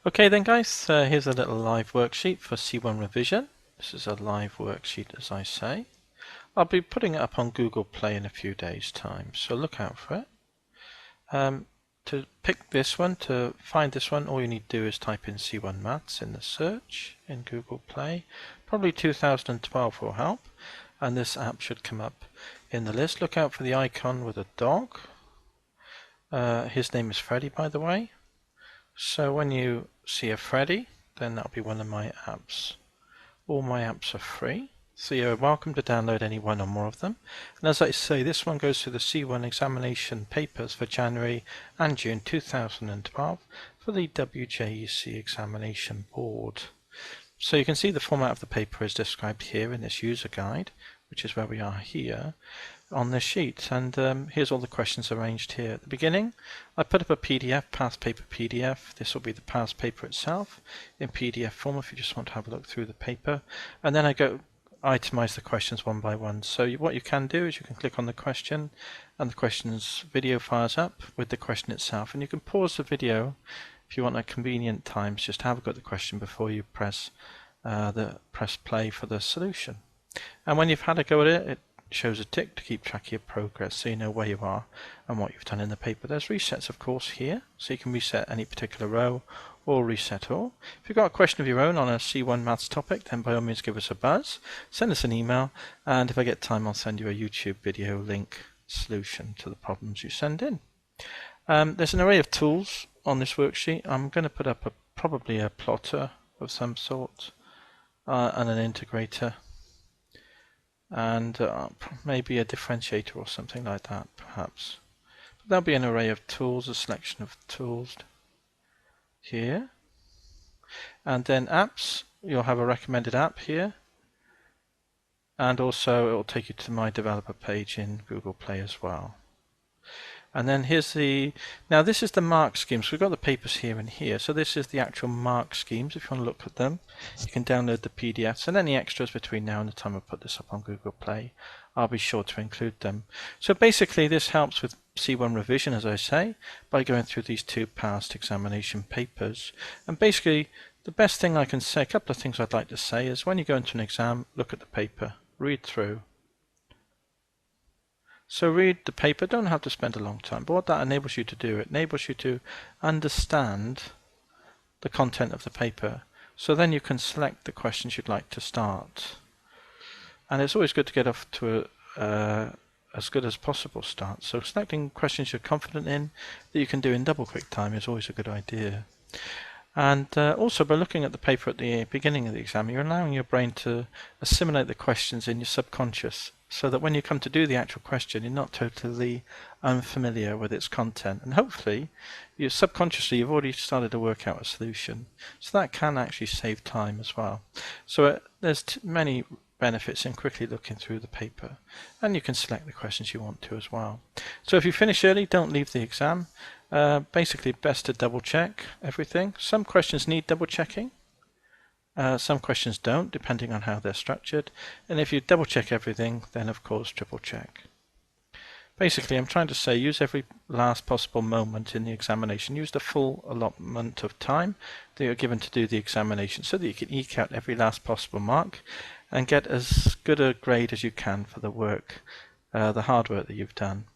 Okay then guys, here's a little live worksheet for C1 revision. This is a live worksheet, as I say. I'll be putting it up on Google Play in a few days time, so look out for it. To pick this one, to find this one, all you need to do is type in C1 Maths in the search in Google Play. Probably 2012 will help, and this app should come up in the list. Look out for the icon with a dog. His name is Freddy, by the way. So when you see a Freddy, then that'll be one of my apps. All my apps are free, so you're welcome to download any one or more of them. And as I say, this one goes to the C1 examination papers for January and June 2012 for the WJEC examination board. So you can see the format of the paper is described here in this user guide, which is where we are here on this sheet. And here's all the questions arranged here. At the beginning, I put up a PDF, past paper PDF. This will be the past paper itself in PDF form if you just want to have a look through the paper. And then I go itemize the questions one by one. So what you can do is you can click on the question and the question's video fires up with the question itself. And you can pause the video if you want at convenient times. Just have a go at the question before you press play for the solution. And when you've had a go at it, it shows a tick to keep track of your progress so you know where you are and what you've done in the paper. There's resets, of course, here, so you can reset any particular row or reset all. If you've got a question of your own on a C1 Maths topic, then by all means give us a buzz, send us an email, and if I get time I'll send you a YouTube video link solution to the problems you send in. There's an array of tools on this worksheet. I'm going to put up probably a plotter of some sort and an integrator, and maybe a differentiator or something like that, perhaps. But there'll be an array of tools, a selection of tools here. And then apps, you'll have a recommended app here. And also it will take you to my developer page in Google Play as well. And then here's now this is the mark schemes. We've got the papers here and here. So this is the actual mark schemes. If you want to look at them, you can download the PDFs and any extras between now and the time I put this up on Google Play. I'll be sure to include them. So basically this helps with C1 revision, as I say, by going through these two past examination papers. And basically the best thing I can say, a couple of things I'd like to say is when you go into an exam, look at the paper, read through. So read the paper, don't have to spend a long time, but what that enables you to do, it enables you to understand the content of the paper. So then you can select the questions you'd like to start. And it's always good to get off to as good as possible start. So selecting questions you're confident in that you can do in double quick time is always a good idea. And also by looking at the paper at the beginning of the exam, you're allowing your brain to assimilate the questions in your subconscious, so that when you come to do the actual question, you're not totally unfamiliar with its content. And hopefully, subconsciously, you've already started to work out a solution. So that can actually save time as well. So there's many benefits in quickly looking through the paper. And you can select the questions you want to as well. So if you finish early, don't leave the exam. Basically, best to double check everything. Some questions need double checking. Some questions don't, depending on how they're structured. And if you double check everything, then of course triple check. Basically, I'm trying to say use every last possible moment in the examination. Use the full allotment of time that you're given to do the examination so that you can eke out every last possible mark and get as good a grade as you can for the work, the hard work that you've done.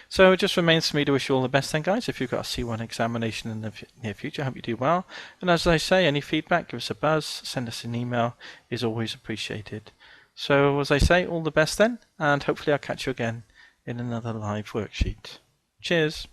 So it just remains for me to wish you all the best then, guys. If you've got a C1 examination in the near future, I hope you do well. And as I say, any feedback, give us a buzz, send us an email, is always appreciated. So as I say, all the best then, and hopefully I'll catch you again in another live worksheet. Cheers.